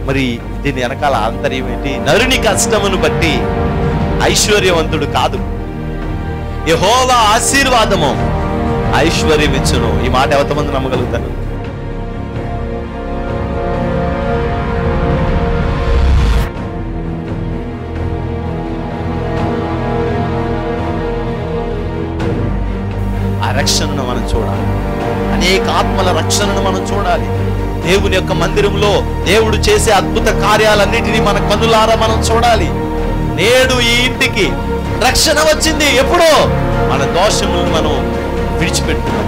మరి దీని వెనకాల ఆంతర్యం ఏంటి? నరుని కష్టమును బట్టి ఐశ్వర్యవంతుడు కాదు, యెహోవా ఆశీర్వాదము ఐశ్వర్యం ఇచ్చును. ఈ మాట ఎంతమంది నమ్మగలుగుతారు? ఆ రక్షణను మనం చూడాలి, అనేక ఆత్మల రక్షణను మనం చూడాలి. దేవుని యొక్క మందిరంలో దేవుడు చేసే అద్భుత కార్యాలన్నిటినీ మన కన్నులారా మనం చూడాలి. నేడు ఈ ఇంటికి రక్షణ వచ్చింది. ఎప్పుడో మన దోషములను మనం విడిచిపెట్టుకున్నాం.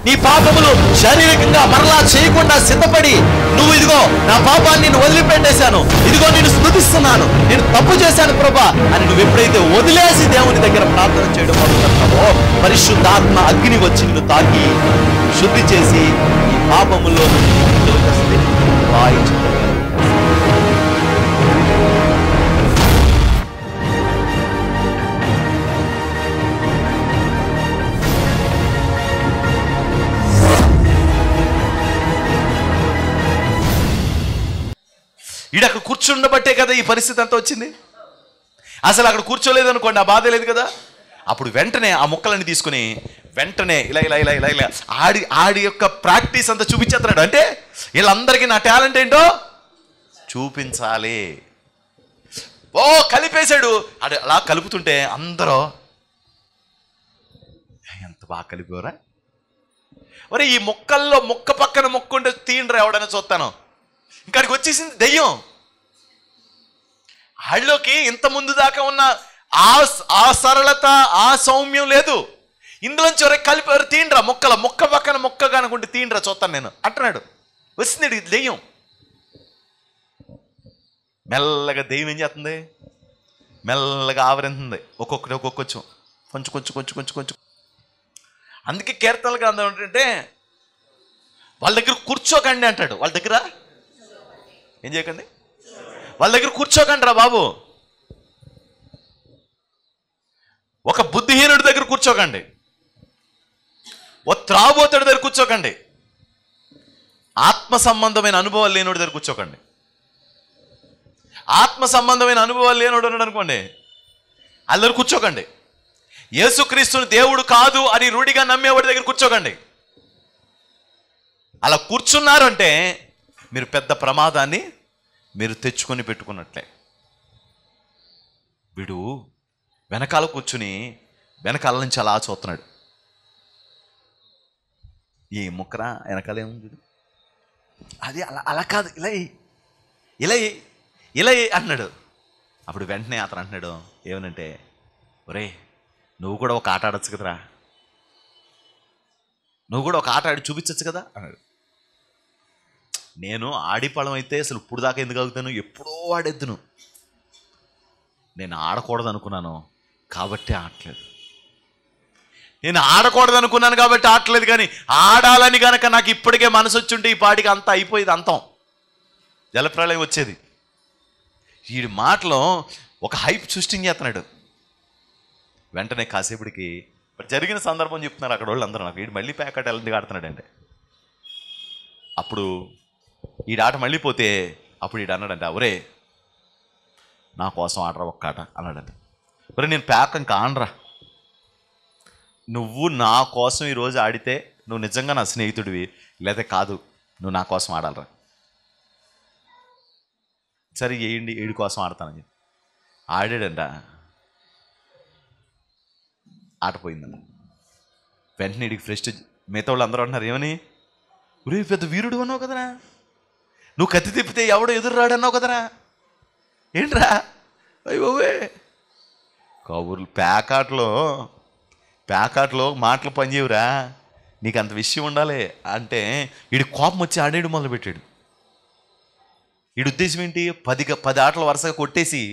నీ పాపములు శారీరకంగా మరలా చేయకుండా సిద్ధపడి, నువ్వు ఇదిగో నా పాపాన్ని నేను వదిలిపెట్టేశాను, ఇదిగో నేను స్తుతిస్తున్నాను, నేను తప్పు చేశాను ప్రభా అని నువ్వు ఎప్పుడైతే వదిలేసి దేవుని దగ్గర ప్రార్థన చేయడం మొదలుపెడతావో, పరిశుద్ధాత్మ అగ్ని వచ్చి నిన్ను తాకి శుద్ధి చేసి ఈ పాపములో ఈడక్కడ కూర్చుండబట్టే కదా ఈ పరిస్థితి అంతా వచ్చింది. అసలు అక్కడ కూర్చోలేదు అనుకోండి, ఆ బాధ లేదు కదా. అప్పుడు వెంటనే ఆ ముక్కలన్నీ తీసుకుని వెంటనే ఇలా ఇలా ఇలా ఇలా ఇలా ఆడి యొక్క ప్రాక్టీస్ అంతా చూపించేస్తున్నాడు. అంటే వీళ్ళందరికీ నా టాలెంట్ ఏంటో చూపించాలి. ఓ కలిపేశాడు. అలా కలుపుతుంటే అందరూ ఎంత బాగా కలిపేవరా, మరి ఈ మొక్కల్లో మొక్క పక్కన మొక్క ఉంటే తీయండ్రా ఎవడైనా చూస్తాను. ఇక్కడికి వచ్చేసింది దెయ్యం. హళ్ళోకి ఇంత ముందు దాకా ఉన్న ఆ సరళత, ఆ సౌమ్యం లేదు. ఇందులోంచి ఎవరైనా కలిపి ఎవరు తీయండ్రా, మొక్క పక్కన మొక్క కనుకుంటే తీయండ్రా చూస్తాను నేను అంటున్నాడు. వచ్చింది దెయ్యం. మెల్లగా దెయ్యం ఏం చేస్తుంది? మెల్లగా ఆవరింతుంది. ఒక్కొక్కటి కొంచెం కొంచెం కొంచెం కొంచెం కొంచెం కొంచెం. అందుకే కీర్తనలు గ్రంథం ఏంటంటే వాళ్ళ దగ్గర కూర్చోకండి అంటాడు. వాళ్ళ దగ్గర ఏం చేయకండి, వాళ్ళ దగ్గర కూర్చోకండి రా బాబు. ఒక బుద్ధిహీనుడి దగ్గర కూర్చోకండి, ఓ త్రాబోతుడి దగ్గర కూర్చోకండి, ఆత్మ సంబంధమైన అనుభవాలు లేనోడి దగ్గర కూర్చోకండి. ఆత్మ సంబంధమైన అనుభవాలు లేనోడు ఉన్నాడు అనుకోండి, వాళ్ళ దగ్గర కూర్చోకండి. యేసుక్రీస్తుని దేవుడు కాదు అని రూఢిగా నమ్మేవాడి దగ్గర కూర్చోకండి. అలా కూర్చున్నారు అంటే మీరు పెద్ద ప్రమాదాన్ని మీరు తెచ్చుకొని పెట్టుకున్నట్లే. వీడు వెనకాల కూర్చుని వెనకాల నుంచి అలా చూస్తున్నాడు. ఈ ముక్కరా వెనకాల ఏముంది, అది అలా అలా కాదు, ఇలా ఇలా ఇలా అన్నాడు. అప్పుడు వెంటనే అతను అంటున్నాడు ఏమనంటే, ఒరే నువ్వు కూడా ఒక ఆట ఆడచ్చు కదరా, నువ్వు కూడా ఒక ఆట ఆడి చూపించచ్చు కదా అన్నాడు. నేను ఆడిపడం అయితే అసలు ఇప్పుడు దాకా ఎందుకు అవుతాను, ఎప్పుడో ఆడేద్దును. నేను ఆడకూడదు అనుకున్నాను కాబట్టి ఆడలేదు, నేను ఆడకూడదు అనుకున్నాను కాబట్టి ఆడలేదు. కానీ ఆడాలని కనుక నాకు ఇప్పటికే మనసు వచ్చుంటే ఈ పాటికి అంతా అయిపోయేది, అంతం జలప్రళయం వచ్చేది. వీడి మాటలో ఒక హైప్ సృష్టించేస్తున్నాడు. వెంటనే కాసేపటికి జరిగిన సందర్భం చెప్తున్నారు అక్కడ వాళ్ళు అందరూ నాకు. వీడు మళ్ళీ ప్యాకెట్ ఎందుకు ఆడుతున్నాడంటే, అప్పుడు ఈ ఆట మళ్ళీ పోతే అప్పుడు ఈడు అన్నాడంట, ఒరే నా కోసం ఆడరా ఒక్క ఆట అన్నాడంట. ఒరే నేను ప్యాక్ ఇంకా ఆనరా, నువ్వు నా కోసం ఈరోజు ఆడితే నువ్వు నిజంగా నా స్నేహితుడివి, లేదా కాదు నువ్వు నా కోసం ఆడాలరా. సరే వేయండి, వీడి కోసం ఆడతానని చెప్పి ఆడాడంట. ఆట పోయిందంట. వెంటనే వీడికి ఫ్రెస్ట్. మిగతా వాళ్ళు అందరూ అంటున్నారు ఏమని, ఒరే పెద్ద వీరుడు అన్నావు కదరా, నువ్వు కత్తి తిప్పితే ఎవడో ఎదురు రాడన్నావు కదరా, ఏంట్రా అయ్యోవే కబుర్లు. ప్యాకాట్లో మాటలు పనిచేయవురా, నీకు అంత విషయం ఉండాలి అంటే. వీడి కోపం వచ్చి ఆడేయడం మొదలుపెట్టాడు. వీడి ఉద్దేశం ఏంటి, 10 ఆటలు వరుసగా కొట్టేసి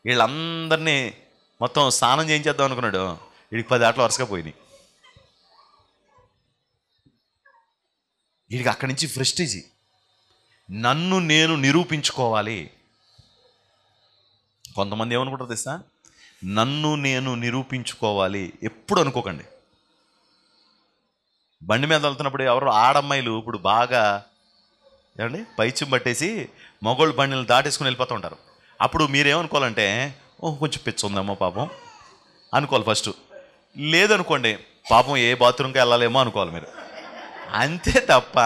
వీళ్ళందరినీ మొత్తం స్నానం చేయించేద్దాం అనుకున్నాడు. వీడికి 10 ఆటలు వరుసగా పోయినాయి. వీడికి అక్కడి నుంచి ఫ్రెస్టేజీ, నన్ను నేను నిరూపించుకోవాలి. కొంతమంది ఏమనుకుంటారు తెలుసా, నన్ను నేను నిరూపించుకోవాలి. ఎప్పుడు అనుకోకండి, బండి మీద వెళ్తున్నప్పుడు ఎవరు ఆడమ్మాయిలు ఇప్పుడు బాగా ఏమండి పైచ్యం పట్టేసి మగోళ్ళు బండిని దాటేసుకుని వెళ్ళిపోతూ ఉంటారు. అప్పుడు మీరేమనుకోవాలంటే కొంచెం పిచ్చి ఉందేమో పాపం అనుకోవాలి ఫస్ట్. లేదనుకోండి పాపం ఏ బాత్రూమ్కి వెళ్ళాలేమో అనుకోవాలి మీరు. అంతే తప్ప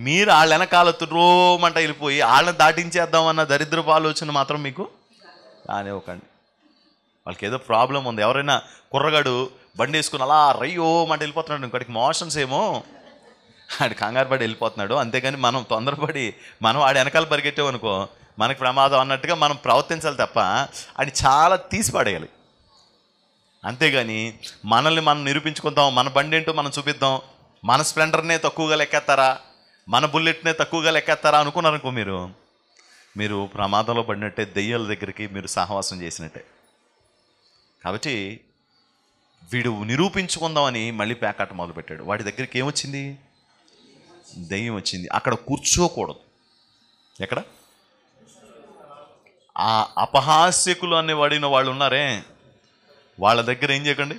మీరు వాళ్ళ వెనకాల రోమంట వెళ్ళిపోయి వాళ్ళని దాటించేద్దామన్న దరిద్రపు ఆలోచన మాత్రం మీకు రానివ్వకండి. వాళ్ళకి ఏదో ప్రాబ్లం ఉంది. ఎవరైనా కుర్రగాడు బండి వేసుకుని అలా రయ్యోమంట వెళ్ళిపోతున్నాడు, ఇంకోటికి మోషన్స్ ఏమో ఆడు కంగారు పడి వెళ్ళిపోతున్నాడు. అంతేగాని మనం తొందరపడి మనం ఆడి వెనకాల పరిగెట్టామనుకో మనకి ప్రమాదం అన్నట్టుగా మనం ప్రవర్తించాలి తప్ప అది చాలా తీసి పడేయాలి. అంతేగాని మనల్ని మనం నిరూపించుకుందాం, మన బండి ఏంటో మనం చూపిద్దాం, మన స్ప్లెండర్నే తక్కువగా లెక్కేస్తారా, మన బుల్లెట్నే తక్కువగా లెక్కేస్తారా అనుకున్నారనుకో మీరు ప్రమాదంలో పడినట్టే, దెయ్యాల దగ్గరికి మీరు సహవాసం చేసినట్టే. కాబట్టి వీడు నిరూపించుకుందామని మళ్ళీ పేకాట మొదలుపెట్టాడు. వాడి దగ్గరికి ఏమొచ్చింది? దెయ్యం వచ్చింది. అక్కడ కూర్చోకూడదు. ఎక్కడ? ఆ అపహాస్యకులు అనే వాడిన వాళ్ళు ఉన్నారే వాళ్ళ దగ్గర ఏం చేయకండి.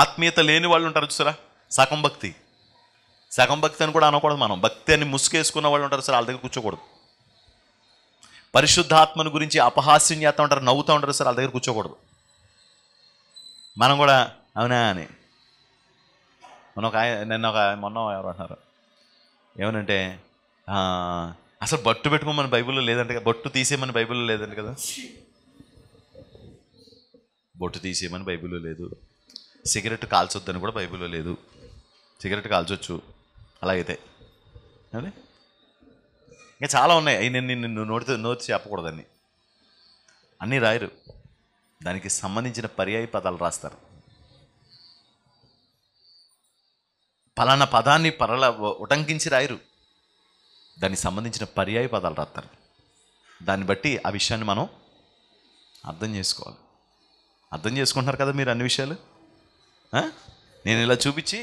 ఆత్మీయత లేని వాళ్ళు ఉంటారు చూసారా, సగం భక్తి అని కూడా అనకూడదు మనం. భక్తి అని ముసుకేసుకున్న వాళ్ళు ఉంటారు సార్, వాళ్ళ దగ్గర కూర్చోకూడదు. పరిశుద్ధాత్మను గురించి అపహాస్యం చేస్తూ ఉంటారు, నవ్వుతూ ఉంటారు సార్, వాళ్ళ దగ్గర కూర్చోకూడదు. మనం కూడా అవునా అని మొన్న ఎవరు అంటున్నారు ఏమనంటే అసలు బొట్టు పెట్టుకోమని బైబిల్లో లేదంటే కదా, బొట్టు తీసేయమని బైబిల్లో లేదంటే కదా, బొట్టు తీసేయమని బైబిల్లో లేదు. సిగరెట్ కాల్చొద్దని కూడా బైబిల్లో లేదు. సిగరెట్ కాల్చొచ్చు అలాగైతే. అదే ఇంకా చాలా ఉన్నాయి. అవి నిన్ను నోటి చెప్పకూడదని అన్నీ రాయరు. దానికి సంబంధించిన పర్యాయ పదాలు రాస్తారు. పలానా పదాన్ని ఉటంకించి రాయరు, దానికి సంబంధించిన పర్యాయ పదాలు రాస్తారు. దాన్ని బట్టి ఆ విషయాన్ని మనం అర్థం చేసుకోవాలి. అర్థం చేసుకుంటున్నారు కదా మీరు అన్ని విషయాలు? నేను ఇలా చూపించి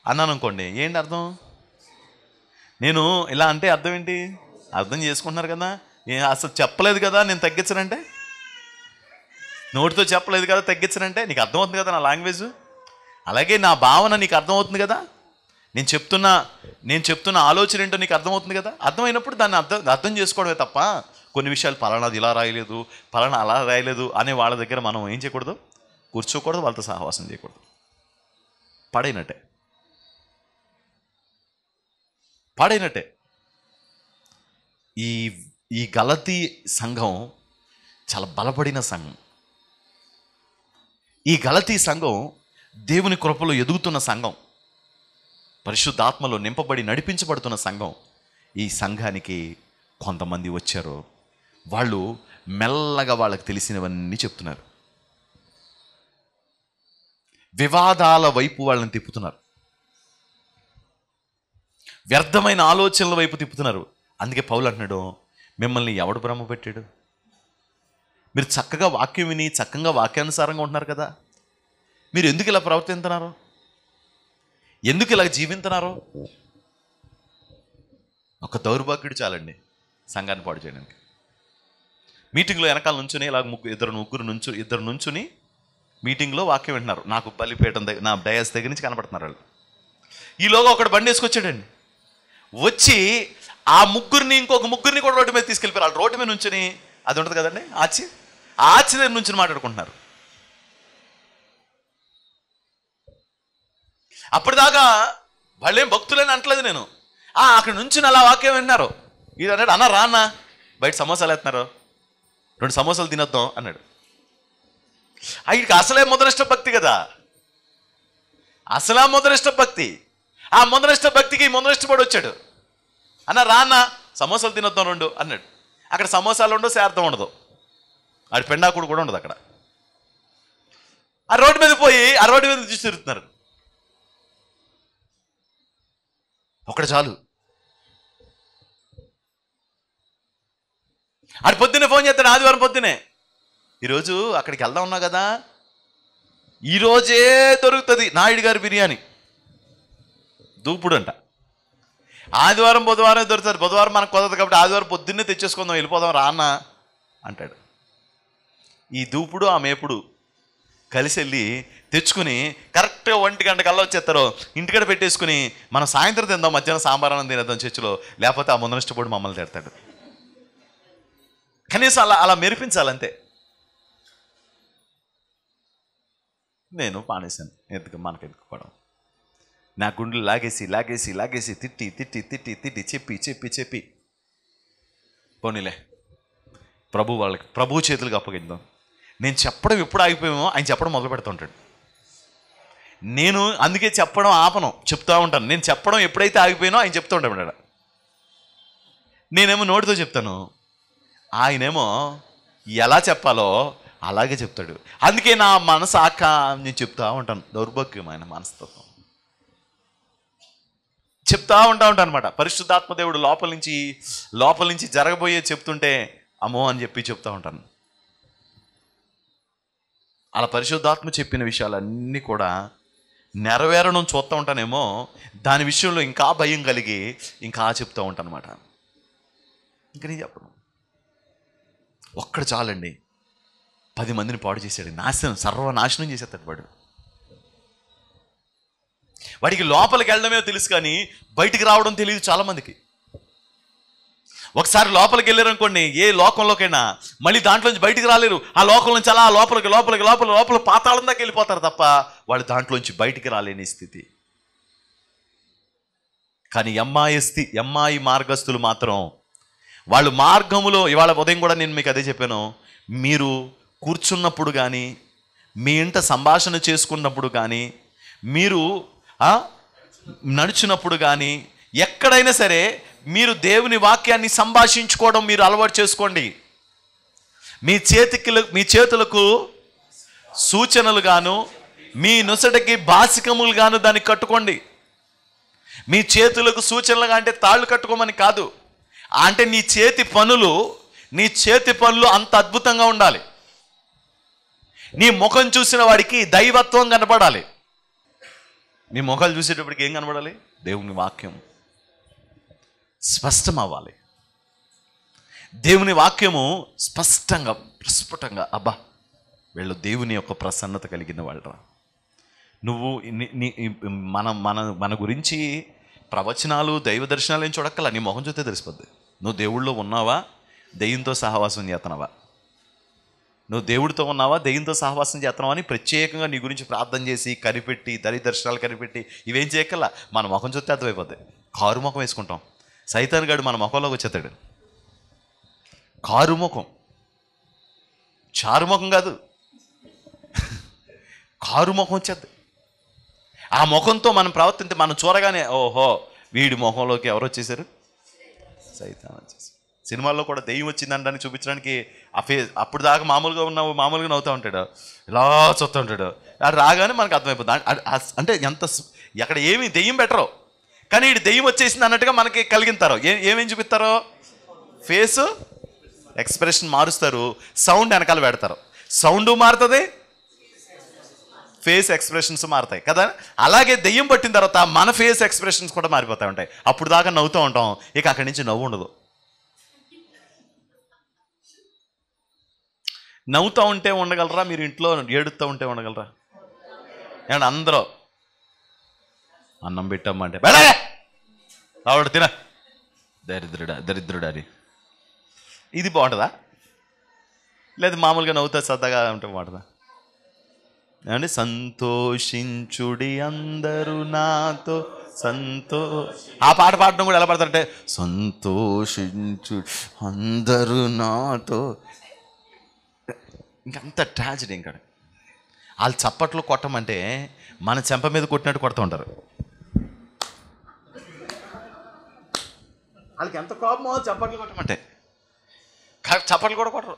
అన్నాను అనుకోండి, ఏంటి అర్థం? నేను ఇలా అంటే అర్థం ఏంటి? అర్థం చేసుకుంటున్నారు కదా. అసలు చెప్పలేదు కదా నేను తగ్గించనంటే, నోటితో చెప్పలేదు కదా తగ్గించనంటే నీకు అర్థమవుతుంది కదా నా లాంగ్వేజ్. అలాగే నా భావన నీకు అర్థమవుతుంది కదా, నేను చెప్తున్న ఆలోచన ఏంటో నీకు అర్థమవుతుంది కదా. అర్థమైనప్పుడు దాన్ని అర్థం చేసుకోవడమే తప్ప కొన్ని విషయాలు పలానాది ఇలా రాయలేదు, పలానా అలా రాయలేదు అనే వాళ్ళ దగ్గర మనం ఏం చేయకూడదు, కూర్చోకూడదు, వాళ్ళతో సహవాసం చేయకూడదు. పాడైనట్టే. ఈ గలతీ సంఘం చాలా బలపడిన సంఘం. ఈ గలతీ సంఘం దేవుని కృపలో ఎదుగుతున్న సంఘం, పరిశుద్ధాత్మలో నింపబడి నడిపించబడుతున్న సంఘం. ఈ సంఘానికి కొంతమంది వచ్చారు, వాళ్ళు మెల్లగా వాళ్ళకి తెలిసినవన్నీ చెప్తున్నారు. వివాదాల వైపు వాళ్ళని తిప్పుతున్నారు, వ్యర్థమైన ఆలోచనల వైపు తిప్పుతున్నారు. అందుకే పౌలు అంటున్నాడు, మిమ్మల్ని ఎవడు భ్రమ పెట్టాడు? మీరు చక్కగా వాక్యం విని చక్కగా వాక్యానుసారంగా ఉంటున్నారు కదా, మీరు ఎందుకు ఇలా ప్రవర్తిస్తున్నారు? ఎందుకు ఇలా జీవిస్తున్నారు? ఒక దౌర్భాగ్యుడు చాలండి సంఘాన్ని పాడు చేయడానికి. మీటింగ్లో వెనకాల నుంచుని ఇలా ఇద్దరు నుంచుని మీటింగ్లో వాక్యం వింటున్నారు. నాకు బలిపీఠం దగ్గర, నా డయాస్ దగ్గర నుంచి కనపడుతున్నారు వాళ్ళు. ఈలోగా ఒకడు బండి వేసుకొచ్చాడండి. వచ్చి ఆ ఇంకొక ముగ్గురిని కూడా రోడ్డు మీద తీసుకెళ్ళిపోయారు. వాళ్ళు రోడ్డు మీద నుంచుని, అది ఉంటుంది కదండి ఆచి దగ్గర నుంచి మాట్లాడుకుంటున్నారు. అప్పటిదాకా వాళ్ళేం భక్తులని అంటలేదు నేను. అక్కడ నుంచి అలా వాక్యం విన్నారు. ఇది అన్నాడు, అన్న రా అన్న బయట సమోసాలు వేస్తున్నారు, 2 సమోసాలు తినొద్దాం అన్నాడు. వీడికి అసలే మొదనిష్ట భక్తి కదా, అసలా మొదనిష్ట భక్తి. ఆ మొదనిష్ట భక్తికి మొదనిష్టపడి వచ్చాడు. అన్న రా అన్న సమోసాలు తినొద్దాం 2 అన్నాడు. అక్కడ సమోసాలు ఉండవు, శార్థం ఉండదు, ఆడి పెండాకుడు కూడా ఉండదు అక్కడ. ఆ రోడ్డు మీద పోయి ఆ రోడ్డు మీద చూసి తిరుగుతున్నారు. ఒకటి చాలు. ఆడు పొద్దున్నే ఫోన్ చేస్తాడు, ఆదివారం పొద్దునే, ఈరోజు అక్కడికి వెళ్దాం ఉన్నా కదా, ఈరోజే దొరుకుతుంది నాయుడు గారి బిర్యానీ దూపుడు అంట. ఆదివారం బుధవారం దొరుకుతుంది, బుధవారం మనకు కుదరదు కాబట్టి ఆదివారం పొద్దున్నే తెచ్చేసుకుందాం, వెళ్ళిపోదాం రా అన్న అంటాడు. ఈ దూపుడు ఆ మేపుడు కలిసి వెళ్ళి తెచ్చుకుని కరెక్ట్గా 1 గంట కల్లా వచ్చేస్తారు. ఇంటికాడ పెట్టేసుకుని మనం సాయంత్రం తిందాం, మధ్యాహ్నం సాంబారాన్ని తినేద్దాం చర్చిలో, లేకపోతే ఆ ముందరష్టపడి మమ్మల్ని తిడతాడు. కనీసం అలా అలా మెరిపించాలంతే. నేను మానేశాను. మనకెందుకు నా గుండెలు లాగేసి లాగేసి లాగేసి తిట్టి తిట్టి తిట్టి తిట్టి చెప్పి చెప్పి చెప్పి పోనీలే ప్రభు చేతులకు అప్పగిద్దాం. నేను చెప్పడం ఎప్పుడు ఆగిపోయామో ఆయన చెప్పడం మొదలు పెడుతుంటాడు. నేను అందుకే చెప్పడం ఆపను, చెప్తా ఉంటాను. నేను చెప్పడం ఎప్పుడైతే ఆగిపోయినో ఆయన చెప్తూ ఉంటాడు. నేనేమో నోటితో చెప్తాను, ఆయనేమో ఎలా చెప్పాలో అలాగే చెప్తాడు. అందుకే నా మనసు నేను చెప్తా ఉంటాను. దౌర్భాగ్యమైన మనస్తత్వం చెప్తా ఉంటాను అనమాట. పరిశుద్ధాత్మ దేవుడు లోపల నుంచి జరగబోయే చెప్తుంటే అమ్మో అని చెప్పి చెప్తా ఉంటాను. అలా పరిశుద్ధాత్మ చెప్పిన విషయాలన్నీ కూడా నెరవేరడం చూస్తూ ఉంటానేమో, దాని విషయంలో ఇంకా భయం కలిగి ఇంకా చెప్తూ ఉంటాను అనమాట. ఇంకా నేను చెప్పను. ఒక్కడు చాలండి 10 మందిని పాడు చేశాడు. సర్వనాశనం చేసేస్తాడు వాడు. వాడికి లోపలికి వెళ్ళడమే తెలుసు కానీ బయటికి రావడం తెలియదు చాలామందికి. ఒకసారి లోపలికి వెళ్ళారనుకోండి, ఏ లోకంలోకైనా మళ్ళీ దాంట్లోంచి బయటికి రాలేరు. ఆ లోకం నుంచి అలా లోపల పాతాళం దాకా వెళ్ళిపోతారు తప్ప వాళ్ళు దాంట్లోంచి బయటికి రాలేని స్థితి. కానీ ఎమ్మాయి మార్గస్తులు మాత్రం వాళ్ళు మార్గములో, ఇవాళ ఉదయం కూడా నేను మీకు అదే చెప్పాను, మీరు కూర్చున్నప్పుడు కానీ, మీ ఇంట సంభాషణ చేసుకున్నప్పుడు కానీ, మీరు నడిచినప్పుడు కానీ, ఎక్కడైనా సరే మీరు వాక్యాన్ని సంభాషించుకోవడం మీరు అలవాటు చేసుకోండి. మీ చేతులకు సూచనలు గాను, మీ నొసటికి బాసికములు గాను దాన్ని కట్టుకోండి. మీ చేతులకు సూచనలుగా అంటే తాళ్ళు కట్టుకోమని కాదు, అంటే నీ చేతి పనులు అంత అద్భుతంగా ఉండాలి. నీ ముఖం చూసిన వాడికి దైవత్వం కనపడాలి. మీ ముఖాలు చూసేటప్పటికి ఏం కనపడాలి? దేవుని వాక్యం స్పష్టం అవ్వాలి. దేవుని వాక్యము స్పష్టంగా ప్రస్ఫుటంగా, అబ్బా వీళ్ళు దేవుని యొక్క ప్రసన్నత కలిగిన వాళ్ళరా. నువ్వు మన గురించి ప్రవచనాలు దైవ దర్శనాలు ఏం చూడక్కల, నీ ముఖం చూస్తే తెలిసిపోద్ది. నువ్వు దేవుళ్ళో ఉన్నావా, దెయ్యంతో సహవాసం చేస్తున్నావా? నువ్వు దేవుడితో ఉన్నావా, దెయ్యంతో సహవాసం చేస్తున్నావా అని ప్రత్యేకంగా నీ గురించి ప్రార్థన చేసి కనిపెట్టి దైవ దర్శనాలు కనిపెట్టి ఇవేం చేయక్కల. మన ముఖం చూస్తే అర్థమైపోద్ది. కారు ముఖం వేసుకుంటాం, సైతాన్ గాడు మన ముఖంలోకి వచ్చేస్తాడు. కారు ముఖం, చారు ముఖం కాదు, కారు ముఖం వచ్చేద్ది. ఆ ముఖంతో మనం ప్రవర్తింటే మనం చూడగానే ఓహో వీడి ముఖంలోకి ఎవరు వచ్చేసారు? సైతాన్ వచ్చేసారు. సినిమాల్లో కూడా దెయ్యం వచ్చిందని చూపించడానికి అప్పుడు దాకా మామూలుగా నవ్వుతూ ఉంటాడు, ఇలా చూస్తూ ఉంటాడు. అది రాగానే మనకు అర్థమైపోతుంది. అంటే ఎక్కడ ఏమి దెయ్యం పెట్టరు, కానీ వీడి దెయ్యం వచ్చేసింది అన్నట్టుగా మనకి కలిగిస్తారు. ఏమేం చూపిస్తారో ఫేస్ ఎక్స్ప్రెషన్ మారుస్తారు, సౌండ్ వెనకాల పెడతారు. సౌండ్ మారుతుంది, ఫేస్ ఎక్స్ప్రెషన్స్ మారుతాయి కదా. అలాగే దెయ్యం పట్టిన తర్వాత మన ఫేస్ ఎక్స్ప్రెషన్స్ కూడా మారిపోతూ ఉంటాయి. అప్పుడు దాకా నవ్వుతూ ఉంటాం, ఇక అక్కడి నుంచి నవ్వు ఉండదు. నవ్వుతూ ఉంటే ఉండగలరా మీరు? ఇంట్లో ఏడుస్తూ ఉంటే ఉండగలరా? ఏమన్నా అందరూ అన్నం పెట్టమ్మంటే ఆవిడ తిన దరిద్రుడా అని ఇది బాగుంటుందా? లేదు మామూలుగా నవ్వుతా సరదాగా ఉంటే బాగుంటుందా? ఏమంటే సంతోషించుడి అందరూ నాతో ఆ పాట పాడడం కూడా ఎలా పడతారంటే సంతోషించు అందరూ నాతో. ఇంకంత ట్రాజడీ. ఇంకా వాళ్ళు చప్పట్లు కొట్టమంటే మన చెంప మీద కొట్టినట్టు కొడుతూ ఉంటారు. వాళ్ళకి ఎంత కోపమో చప్పట్లు కొట్టమంటే, చప్పట్లు కూడా కొట్టరు.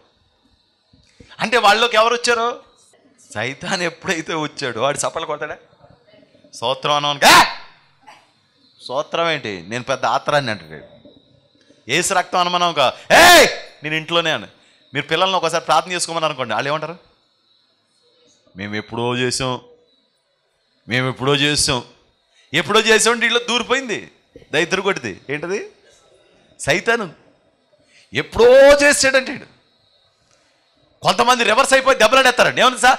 అంటే వాళ్ళలోకి ఎవరు వచ్చారు? సైతాన్ ఎప్పుడైతే వచ్చాడో వాడు చప్పట్లు కొడతాడా? స్తోత్రం అనగా స్తోత్రం ఏంటి, నేను పెద్ద ఆత్రాన్ని అంటాడు. ఏసు రక్తం అనమనగా నేను ఇంట్లోనే అని. మీరు పిల్లల్ని ఒకసారి ప్రార్థన చేసుకోమని అనుకోండి, వాళ్ళు ఏమంటారు? మేము ఎప్పుడో చేసాం ఇట్లా దూరిపోయింది. దైత్రు కొట్టింది ఏంటది? సైతాను ఎప్పుడో చేసాడంటే. కొంతమంది రివర్స్ అయిపోయి దెబ్బలాడేస్తారండి. ఏమన్నా సార్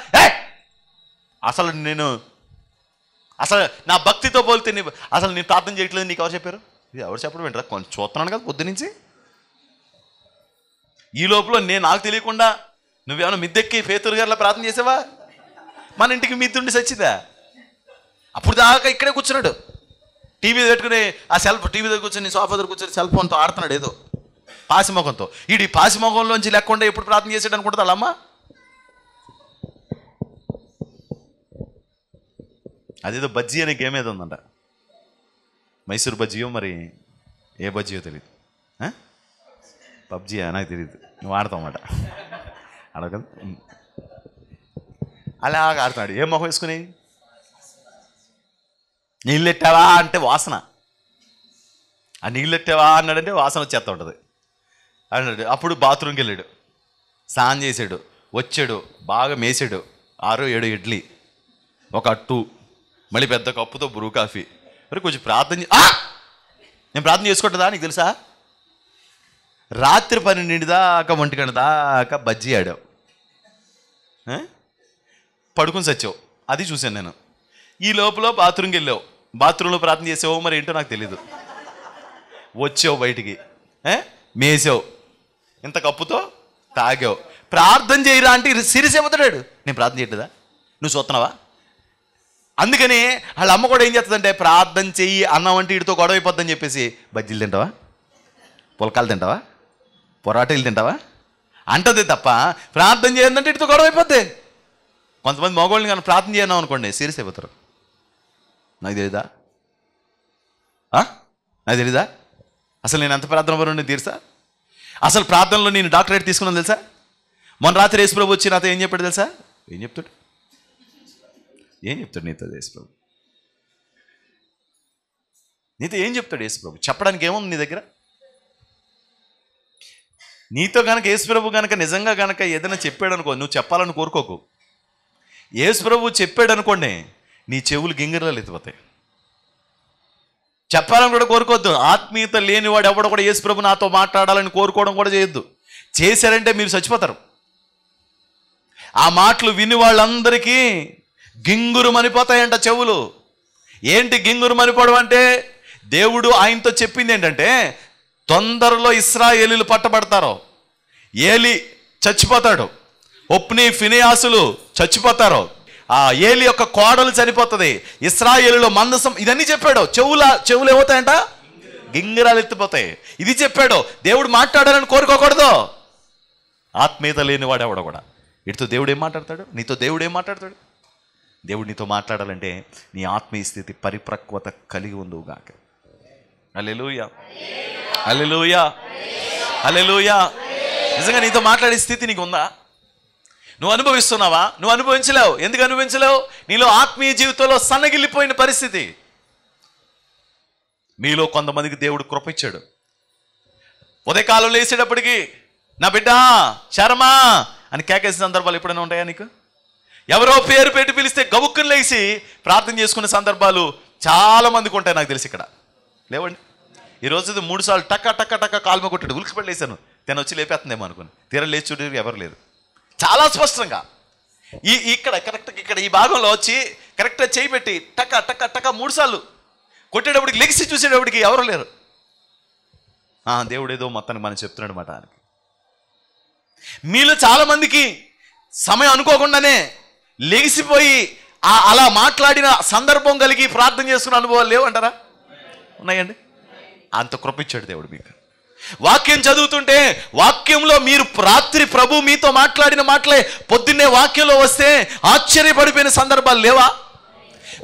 అసలు నా భక్తితో పోలితే అసలు నేను ప్రార్థన చేయట్లేదు నీకు ఎవరు చెప్పారు? ఇది ఎవరు చెప్పడం ఏంటరా? కొంచెం చూస్తున్నాను కదా పొద్దు నుంచి. ఈ లోపల నాకు తెలియకుండా నువ్వేమైనా మిద్దెక్కి పేతురు గారిలా ప్రార్థన చేసావా? మన ఇంటికి మిద్దుండి సచ్చిదా? అప్పుడు దాకా ఇక్కడే కూర్చున్నాడు, టీవీ పెట్టుకుని టీవీ దగ్గర కూర్చొని సోఫా దగ్గర కూర్చొని సెల్ ఫోన్తో ఆడుతున్నాడు ఏదో పాసిమొఖంతో. ఈ పాసిమొఖంలోంచి లేకుండా ఎప్పుడు ప్రార్థన చేసాడు అనుకుంటుంది వాళ్ళమ్మ. అదేదో బజ్జీ అనే గేమ్ ఏదో ఉందంట, మైసూర్ బజ్జీయో మరి ఏ బజ్జీయో తెలియదు, పబ్జీయా నాకు తెలియదు, నువ్వు ఆడతావన్నమాట. అడగ అలాగా ఆడుతున్నాడు. ఏం మొహం వేసుకుని నీళ్ళెట్టావా అంటే వాసన, ఆ నీళ్ళెట్టావా అన్నాడంటే వాసన వచ్చేస్తూ ఉంటుంది అన్నాడు. అప్పుడు బాత్రూమ్కి వెళ్ళాడు, స్నానం చేసాడు, వచ్చాడు, బాగా మేసాడు, 6-7 ఇడ్లీ, ఒక అట్టు, మళ్ళీ పెద్ద కప్పుతో బ్రూ కాఫీ. మరి కొంచెం నేను ప్రార్థన చేసుకుంటుందా నీకు తెలుసా? రాత్రి 12 దాకా 1 గంట దాకా బజ్జీ ఆడావు, పడుకుని సచ్చావు, అది చూశాను నేను. ఈ లోపల బాత్రూమ్కి వెళ్ళావు, బాత్రూంలో ప్రార్థన చేసావు, మరి ఏంటో నాకు తెలీదు. వచ్చావు బయటికి, మేసావు, ఇంత కప్పుతో తాగావు. ప్రార్థన చేయరా అంటే సీరియస్ అయిపోతాడు. నేను ప్రార్థన చేయట్లేదా, నువ్వు చూస్తున్నావా? అందుకని వాళ్ళ అమ్మ కూడా ఏం చేస్తుందంటే, ప్రార్థన చెయ్యి అన్నామంటే వీడితో గొడవ అయిపోద్దని చెప్పేసి బజ్జీలు తింటావా, పులకాలు తింటావా, పొరాటీలు తింటావా అంటది తప్ప ప్రార్థన చేయందంటే వీటితో గొడవ అయిపోద్ది. కొంతమంది మగవాళ్ళని కానీ ప్రార్థన చేయను అనుకోండి సీరియస్ అయిపోతారు. నాకు తెలీదా? నాకు తెలీదా అసలు నేను ఎంత ప్రార్థన పరుని తీరుసా? అసలు ప్రార్థనలో నేను డాక్టరేట్ తీసుకున్నాను తెలుసా? మొన్న రాత్రి యేసుప్రభు వచ్చి నాతో ఏం చెప్పాడు తెలుసా? ఏం చెప్తాడు నీతో యేసుప్రభు? నీతో ఏం చెప్తాడు యేసుప్రభు? చెప్పడానికి ఏముంది నీ దగ్గర? నీతో కనుక యేసుప్రభు కనుక నిజంగా కనుక ఏదైనా చెప్పాడు అనుకో, నువ్వు చెప్పాలని కోరుకోకు. యేసుప్రభు చెప్పాడు అనుకోండి, నీ చెవులు గింగిరలు ఎత్తిపోతాయి. చెప్పాలని కూడా కోరుకోవద్దు. ఆత్మీయత లేనివాడు ఎవడ కూడా యేసుప్రభు నాతో మాట్లాడాలని కోరుకోవడం కూడా చేయొద్దు. చేశారంటే మీరు చచ్చిపోతారు. ఆ మాటలు విని వాళ్ళందరికీ గింగురు మనిపోతాయంట చెవులు. ఏంటి గింగురు మనిపోవడం అంటే? దేవుడు ఆయనతో చెప్పింది ఏంటంటే, తొందరలో ఇశ్రాయేలీయులు పట్టబడతారు, ఏలి చచ్చిపోతాడు, ఒప్ని ఫినియాసులు చచ్చిపోతారు, ఆ ఏలి యొక్క కోడలు చనిపోతుంది, ఇశ్రాయేలులో మందసం, ఇదన్నీ చెప్పాడు. చెవులు ఏమవుతాయంట? గింగిరాలు ఎత్తిపోతాయి. ఇది చెప్పాడు. దేవుడు మాట్లాడాలని కోరుకోకూడదు. ఆత్మీయత లేనివాడు ఎవడ కూడా. వీటితో దేవుడు ఏం మాట్లాడతాడు? నీతో దేవుడు ఏం మాట్లాడతాడు? దేవుడు నీతో మాట్లాడాలంటే నీ ఆత్మీయ స్థితి పరిపక్వత కలిగి ఉందువుగాక. హల్లెలూయా, హల్లెలూయా, హల్లెలూయా. నిజంగా నీతో మాట్లాడే స్థితి నీకు ఉందా? నువ్వు అనుభవిస్తున్నావా? నువ్వు అనుభవించలేవు. ఎందుకు అనుభవించలేవు? నీలో ఆత్మీయ జీవితంలో సన్నగిల్లిపోయిన పరిస్థితి. మీలో కొంతమందికి దేవుడు కృప ఇచ్చాడు. ఉదయకాలం లేచేటప్పటికి నా బిడ్డ శర్మ అని కేకేసిన సందర్భాలు ఎప్పుడైనా ఉంటాయా నీకు? ఎవరో పేరు పెట్టి పిలిస్తే గబుక్కుని లేచి ప్రార్థన చేసుకునే సందర్భాలు చాలా మందికి ఉంటాయి. నాకు తెలిసి ఇక్కడ లేవండి. ఈరోజు 3 సార్లు టక్క టక్క టక్క కాలుమ కొట్టాడు, ఉలికిపడి లేసాను, తను వచ్చి లేపేస్తుందేమో అనుకుని తీర లేచి చూడేది ఎవరు లేరు. చాలా స్పష్టంగా ఇక్కడ కరెక్ట్గా ఇక్కడ ఈ భాగంలో వచ్చి కరెక్ట్గా చేయి పెట్టి టక్క టక్క టక్క 3 సార్లు కొట్టేటప్పటికి లెగిసి చూసేటప్పటికి ఎవరు లేరు. దేవుడు ఏదో మొత్తానికి మనం చెప్తున్నాడు మాట. మీలో చాలా మందికి సమయం అనుకోకుండానే లెగిసిపోయి అలా మాట్లాడిన సందర్భం కలిగి ప్రార్థన చేసుకున్న అనుభవాలు లేవంటారా? ఉన్నాయండి. అంత కృపించాడు దేవుడు మీకు. వాక్యం చదువుతుంటే వాక్యంలో మీరు రాత్రి ప్రభు మీతో మాట్లాడిన మాటలే పొద్దున్నే వాక్యంలో వస్తే ఆశ్చర్యపడిపోయిన సందర్భాలు లేవా?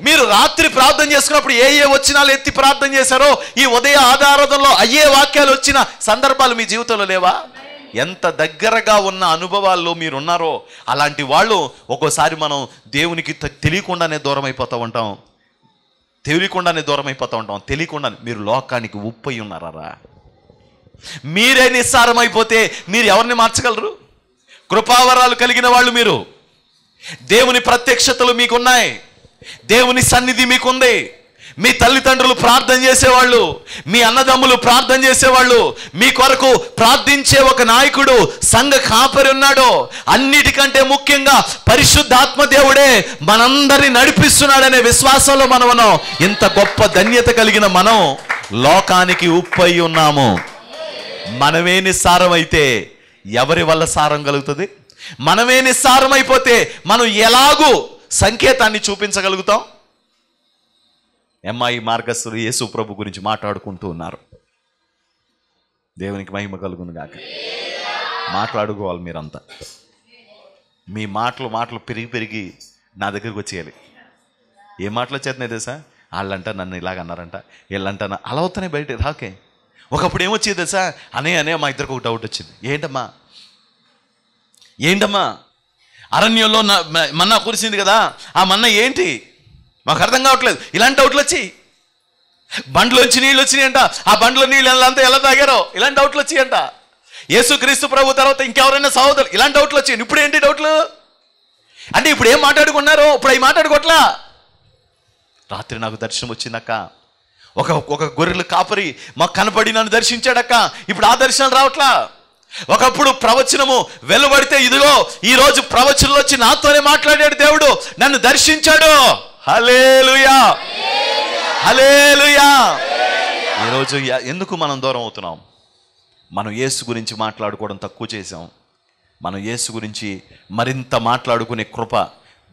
మీరు రాత్రి ప్రార్థన చేసుకున్నప్పుడు ఏ వచ్చినాలు ఎత్తి ప్రార్థన చేశారో ఈ ఉదయ ఆధారంలో అయ్యే వాక్యాలు వచ్చిన సందర్భాలు మీ జీవితంలో లేవా? ఎంత దగ్గరగా ఉన్న అనుభవాల్లో మీరు ఉన్నారో అలాంటి వాళ్ళు ఒక్కోసారి మనం దేవునికి తెలియకుండానే దూరం అయిపోతూ ఉంటాం. తెలియకుండా మీరు లోకానికి ఉప్పై ఉన్నారా? మీరే నిస్సారమైపోతే మీరు ఎవరిని మార్చగలరు? కృపావరాలు కలిగిన వాళ్ళు మీరు. దేవుని ప్రత్యక్షతలు మీకున్నాయి, దేవుని సన్నిధి మీకుంది. మీ తల్లిదండ్రులు ప్రార్థన చేసేవాళ్ళు, మీ అన్నదమ్ములు ప్రార్థన చేసేవాళ్ళు, మీ కొరకు ప్రార్థించే ఒక నాయకుడు, సంఘ కాపరి ఉన్నాడు. అన్నిటికంటే ముఖ్యంగా పరిశుద్ధాత్మ దేవుడే మనందరినీ నడిపిస్తున్నాడనే విశ్వాసంలో మనం ఉన్నాం. ఇంత గొప్ప ధన్యత కలిగిన మనం లోకానికి ఉప్పై ఉన్నాము. మనమే నిస్సారం అయితే ఎవరి వల్ల సారం కలుగుతుంది? మనమే నిస్సారం అయిపోతే మనం ఎలాగూ సంకేతాన్ని చూపించగలుగుతాం? ఎంఐ మార్గస్థులు యేసు ప్రభు గురించి మాట్లాడుకుంటూ ఉన్నారు. దేవునికి మహిమ కలుగును గాక. మాట్లాడుకోవాలి మీరంతా. మీ మాటలు పెరిగి నా దగ్గరికి వచ్చేయాలి. ఏ మాటలు వచ్చేస్తున్నాయి తెలుసా? వాళ్ళంట నన్ను ఇలాగ అన్నారంట, వీళ్ళంట అలా అవుతున్నాయి బయట రాకే. ఒకప్పుడు ఏమొచ్చేది తెలుసా? అనే మా ఇద్దరికి ఒక డౌట్ వచ్చింది. ఏంటమ్మా అరణ్యంలో మన్నా కురిసింది కదా, ఆ మన్నా ఏంటి మాకు అర్థం కావట్లేదు. ఇలాంటి డౌట్లు వచ్చి బండ్లోంచి నీళ్ళు వచ్చినాయంట, ఆ బండ్లో నీళ్ళు అంతా ఎలా తాగారో ఇలాంటి డౌట్లు వచ్చాయంట. యేసుక్రీస్తు ప్రభు తర్వాత ఇంకెవరైనా సహోదరులు ఇలాంటి డౌట్లు వచ్చాయి. ఇప్పుడు ఏంటి డౌట్లు అంటే ఇప్పుడు ఏం మాట్లాడుకున్నారో ఇప్పుడు అవి మాట్లాడుకోవట్లా. రాత్రి నాకు దర్శనం వచ్చిందక్క. ఒక గొర్రెల కాపరి మాకు కనపడి నన్ను దర్శించాడక్క. ఇప్పుడు ఆ దర్శనం రావట్లా. ఒకప్పుడు ప్రవచనము వెలువడితే ఇదిగో ఈరోజు ప్రవచనంలో వచ్చి నాతోనే మాట్లాడాడు దేవుడు, నన్ను దర్శించాడు. హల్లెలూయా, హల్లెలూయా. ఈరోజు ఎందుకు మనం దూరం అవుతున్నాం? మనం యేసు గురించి మాట్లాడుకోవడం తక్కువ చేసాం. మనం యేసు గురించి మరింత మాట్లాడుకునే కృప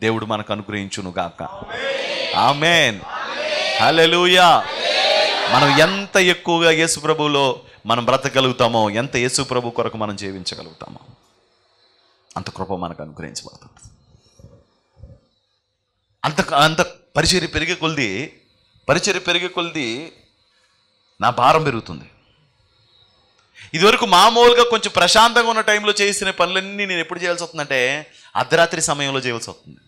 దేవుడు మనకు అనుగ్రహించును గాక. ఆమేన్, హల్లెలూయా. మనం ఎంత ఎక్కువగా యేసు ప్రభువులో మనం బ్రతకగలుగుతామో, ఎంత యేసు ప్రభు కొరకు మనం జీవించగలుగుతామో అంత కృప మనకు అనుగ్రహించబడుతుంది. అంత పరిచర్య పెరిగే కొలిది నా భారం పెరుగుతుంది. ఇదివరకు మామూలుగా కొంచెం ప్రశాంతంగా ఉన్న టైంలో చేసిన పనులన్నీ నేను ఎప్పుడు చేయాల్సి వస్తుందంటే అర్ధరాత్రి సమయంలో చేయాల్సి వస్తుంది.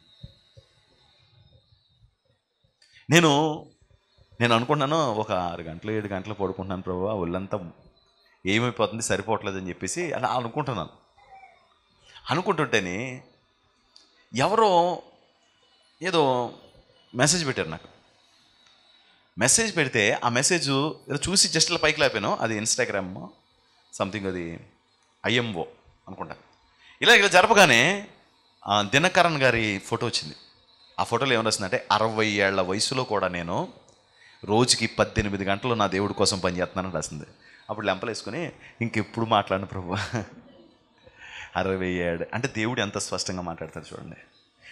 నేను అనుకుంటున్నాను ఒక 6 గంటలు 7 గంటలు పడుకుంటున్నాను ప్రభువా, ఒళ్ళంతా ఏమైపోతుంది సరిపోవట్లేదని చెప్పేసి అలా అనుకుంటుంటేనే ఎవరో ఏదో మెసేజ్ పెట్టారు నాకు. మెసేజ్ పెడితే ఆ మెసేజ్ ఏదో చూసి జస్ట్ ఇలా పైకి లేపాను. అది ఇన్స్టాగ్రామ్ సంథింగ్, అది IMO అనుకుంటా. ఇలా జరపగానే దినకరన్ గారి ఫోటో వచ్చింది. ఆ ఫోటోలో ఏమని వస్తుందంటే 60 ఏళ్ల వయసులో కూడా నేను రోజుకి 18 గంటలు నా దేవుడి కోసం పనిచేస్తున్నానని రాసింది. అప్పుడు లెంపలేసుకొని ఇంకెప్పుడు మాట్లాడిన ప్రభు 67 అంటే దేవుడు ఎంత స్పష్టంగా మాట్లాడతారు చూడండి.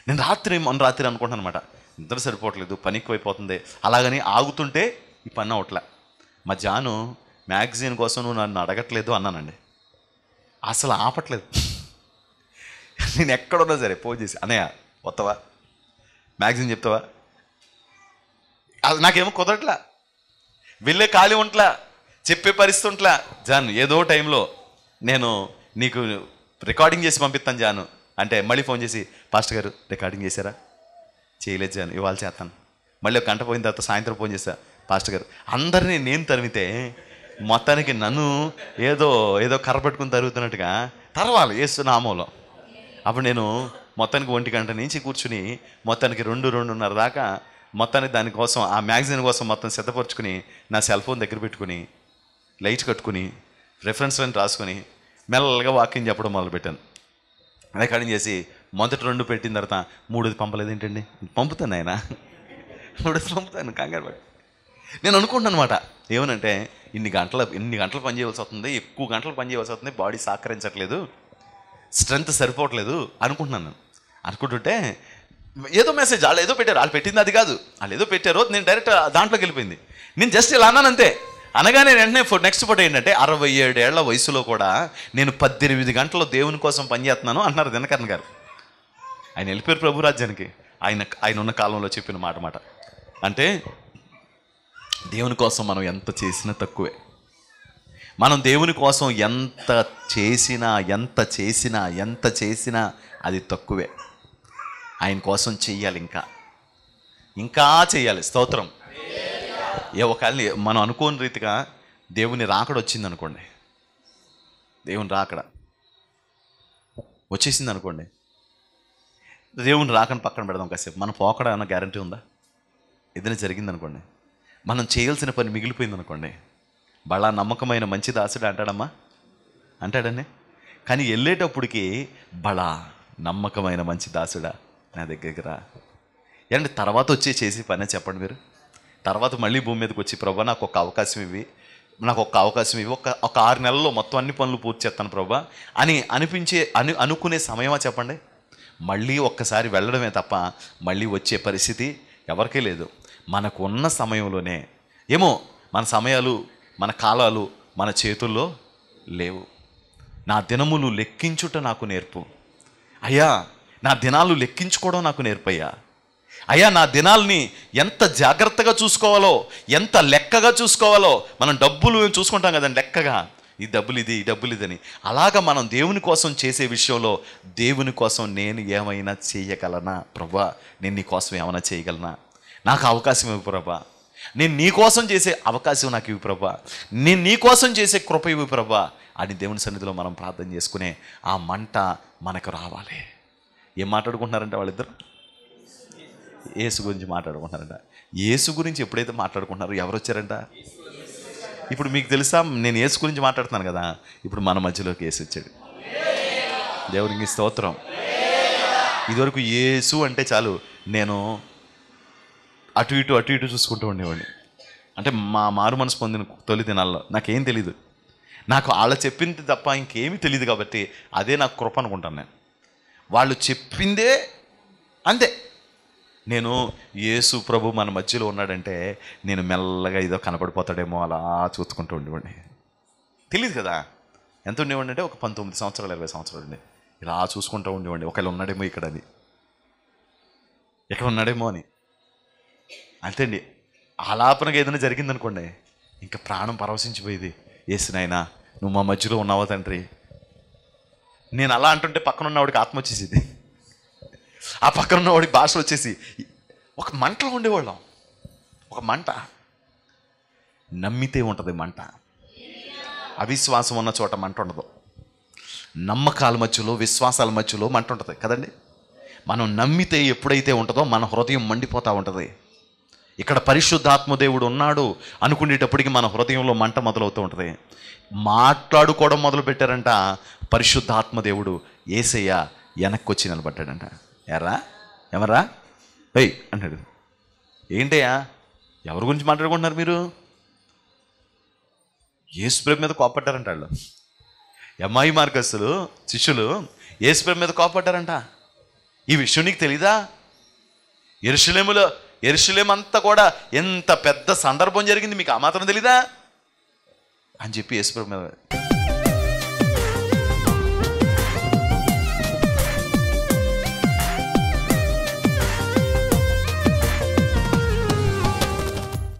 నేను మొన్న రాత్రి అనుకుంటాను అనమాట, నిద్ర సరిపోవట్లేదు, పని ఎక్కువైపోతుంది. అలాగని ఆగుతుంటే ఈ పని అవట్లే. మా జాను మ్యాగజైన్ కోసం నువ్వు నన్ను అడగట్లేదు అన్నానండి. అసలు ఆపట్లేదు. నేను ఎక్కడున్నా సరే ఫోన్ చేసి అన్నయ్య వస్తావా, మ్యాగజైన్ చెప్తావా, అది నాకేమో కుదరట్లా, వెళ్ళే ఖాళీ ఉంట్లా, చెప్పే పరిస్థితి ఉంట్లా. జాను ఏదో టైంలో నేను నీకు రికార్డింగ్ చేసి పంపిస్తాను జాను అంటే మళ్ళీ ఫోన్ చేసి పాస్టర్ గారు రికార్డింగ్ చేశారా, చేయలేదు జాను, ఇవాళ చేస్తాను. మళ్ళీ ఒక గంట పోయిన తర్వాత సాయంత్రం ఫోన్ చేశా, పాస్టర్ గారు. అందరినీ నేను తరిమితే మొత్తానికి నన్ను ఏదో కర్ర పెట్టుకుని తరుగుతున్నట్టుగా తర్వాలి నామంలో. అప్పుడు నేను మొత్తానికి 1 గంట నుంచి కూర్చుని మొత్తానికి 2-2:30 దాకా మొత్తానికి దానికోసం ఆ మ్యాగజైన్ కోసం మొత్తం సిద్ధపరచుకుని నా సెల్ ఫోన్ దగ్గర పెట్టుకుని లైట్ కట్టుకుని రెఫరెన్స్ లైన్ రాసుకొని మెల్లగా వాకింగ్ చెప్పడం మొదలుపెట్టాను. రికార్డింగ్ చేసి మొదటి 2 పెట్టిన తర్వాత 3 పంపలేదు ఏంటండి, పంపుతాను ఆయన 3 పంపుతాను కంగారు పడి. నేను అనుకుంటున్నాను అనమాట, ఏమనంటే ఇన్ని గంటలు పని చేయవలసి వస్తుంది, ఎక్కువ గంటలు పని చేయవలసి వస్తుంది, బాడీ సహకరించట్లేదు, స్ట్రెంత్ సరిపోవట్లేదు అనుకుంటుంటే ఏదో మెసేజ్ వాళ్ళు ఏదో పెట్టారు. వాళ్ళు పెట్టింది అది కాదు, వాళ్ళు ఏదో పెట్టారో నేను డైరెక్ట్ దాంట్లోకి వెళ్ళిపోయింది. నేను జస్ట్ ఇలా అన్నాను అంతే. అనగానే వెంటనే నెక్స్ట్ ఫోటో ఏంటంటే 67 ఏళ్ల వయసులో కూడా నేను 18 గంటలు దేవుని కోసం పనిచేస్తున్నాను అంటున్నారు దినకరన్ గారు. ఆయన వెళ్ళిపోయారు ప్రభు రాజ్యానికి. ఆయన ఉన్న కాలంలో చెప్పిన మాట అంటే దేవుని కోసం మనం ఎంత చేసినా తక్కువే. మనం దేవుని కోసం ఎంత చేసినా అది తక్కువే. ఆయన కోసం చెయ్యాలి, ఇంకా చెయ్యాలి. స్తోత్రం. ఒకవేళ మనం అనుకోని రీతిగా దేవుని రాకడ వచ్చింది అనుకోండి, దేవుని రాకడ వచ్చేసింది అనుకోండి, దేవుని రాకని పక్కన పెడదాం కాసేపు. మన పోకడ అన్న గ్యారంటీ ఉందా? ఏదైనా జరిగింది అనుకోండి, మనం చేయాల్సిన పని మిగిలిపోయింది అనుకోండి, బలా నమ్మకమైన మంచి దాసుడు అంటాడమ్మా, అంటాడని. కానీ వెళ్ళేటప్పటికి బలా నమ్మకమైన మంచి దాసుడా నా దగ్గరికి రా. ఏంటంటే తర్వాత వచ్చి చేసి పనే చెప్పండి మీరు. తర్వాత మళ్ళీ భూమి మీదకి వచ్చి ప్రభా నాకు ఒక అవకాశం ఇవి, నాకు ఒక అవకాశం ఇవి, ఒక 6 నెలల్లో మొత్తం అన్ని పనులు పూర్తి చేస్తాను ప్రభా అని అనుకునే సమయమా చెప్పండి? మళ్ళీ ఒక్కసారి వెళ్ళడమే తప్ప మళ్ళీ వచ్చే పరిస్థితి ఎవరికీ లేదు. మనకు ఉన్న సమయంలోనే ఏమో మన సమయాలు, మన కాలాలు మన చేతుల్లో లేవు. నా దినములు లెక్కించుట నాకు నేర్పు అయ్యా, నా దినాలు లెక్కించుకోవడం నాకు నేర్పయ్యా. అయ్యా, నా దినాల్ని ఎంత జాగ్రత్తగా చూసుకోవాలో, ఎంత లెక్కగా చూసుకోవాలో. మనం డబ్బులు చూసుకుంటాం కదండి లెక్కగా, ఈ డబ్బులు ఇది, ఈ డబ్బులు ఇదని. అలాగా మనం దేవుని కోసం చేసే విషయంలో దేవుని కోసం నేను ఏమైనా చేయగలనా ప్రభా, నేను నీ కోసం ఏమైనా చేయగలనా, నాకు అవకాశం ఇవ్వు ప్రభా, నేను నీ కోసం చేసే అవకాశం నాకు ఇవ్వు ప్రభా, నేను నీ కోసం చేసే కృప ఇవ్వు ప్రభా అని దేవుని సన్నిధిలో మనం ప్రార్థన చేసుకునే ఆ మంట మనకు రావాలి. ఏం మాట్లాడుకుంటున్నారంటే వాళ్ళిద్దరు? యేసు గురించి మాట్లాడుకుంటున్నారంట. యేసు గురించి ఎప్పుడైతే మాట్లాడుకుంటున్నారో ఎవరు వచ్చారంట? ఇప్పుడు మీకు తెలుసా, నేను యేసు గురించి మాట్లాడుతున్నాను కదా, ఇప్పుడు మన మధ్యలోకి యేసు వచ్చాడు. దేవునికి స్తోత్రం. ఇదివరకు యేసు అంటే చాలు నేను అటు ఇటు చూసుకుంటూ ఉండేవాడిని. అంటే మా మారు మనసు పొందిన తొలి దినాల్లో నాకేం తెలీదు, నాకు వాళ్ళు చెప్పింది తప్ప ఇంకేమీ తెలియదు. కాబట్టి అదే నాకు కృప అనుకుంటాను. నేను వాళ్ళు చెప్పిందే అంతే. నేను యేసు ప్రభు మన మధ్యలో ఉన్నాడంటే నేను మెల్లగా ఏదో కనపడిపోతాడేమో అలా చూసుకుంటూ ఉండేవాడిని. తెలియదు కదా ఎంత ఉండేవాడిని అంటే, ఒక 19 సంవత్సరాలు 20 సంవత్సరాలు ఉండే ఇలా చూసుకుంటూ ఉండేవాడిని. ఒకవేళ ఉన్నాడేమో ఇక్కడ అని, ఎక్కడ ఉన్నాడేమో అని. అంతే అండి. ఆలాపనగా ఏదైనా జరిగిందనుకోండి, ఇంకా ప్రాణం పరవశించిపోయేది. యేసునైనా నువ్వు మా మధ్యలో ఉన్నావా తండ్రి. నేను అలా అంటుంటే పక్కన ఉన్నవాడికి ఆత్మ వచ్చేసేది, ఆ పక్కన ఉన్నవాడికి భాష వచ్చేసి ఒక మంటలో ఉండేవాళ్ళం. ఒక మంట నమ్మితే ఉంటుంది మంట. అవిశ్వాసం ఉన్న చోట మంట ఉండదు. నమ్మకాల మధ్యలో, విశ్వాసాల మధ్యలో మంట ఉంటుంది కదండి. మనం నమ్మితే ఎప్పుడైతే ఉంటుందో మన హృదయం మండిపోతూ ఉంటుంది. ఇక్కడ పరిశుద్ధాత్మ దేవుడు ఉన్నాడు అనుకునేటప్పటికి మన హృదయంలో మంట మొదలవుతూ ఉంటుంది. మాట్లాడుకోవడం మొదలు పెట్టారంట. పరిశుద్ధాత్మ దేవుడు యేసయ్య వెనక్కి వచ్చి నిలబడ్డాడంట. ఎవరా ఏయ్ అంటాడు. ఏంటయ్యా, ఎవరి గురించి మాట్లాడుకుంటున్నారు మీరు? యేసుప్రభు మీద కోపడ్డారంట వాళ్ళు. ఎమ్మాయి మార్గస్తులు శిష్యులు యేసుప్రభు మీద కోపడ్డారంట. ఈ విషయం నీకు తెలీదా? యెరూషలేము అంతా కూడా ఎంత పెద్ద సందర్భం జరిగింది, మీకు ఆ మాత్రం తెలీదా అని చెప్పి యేసుప్రభు మీద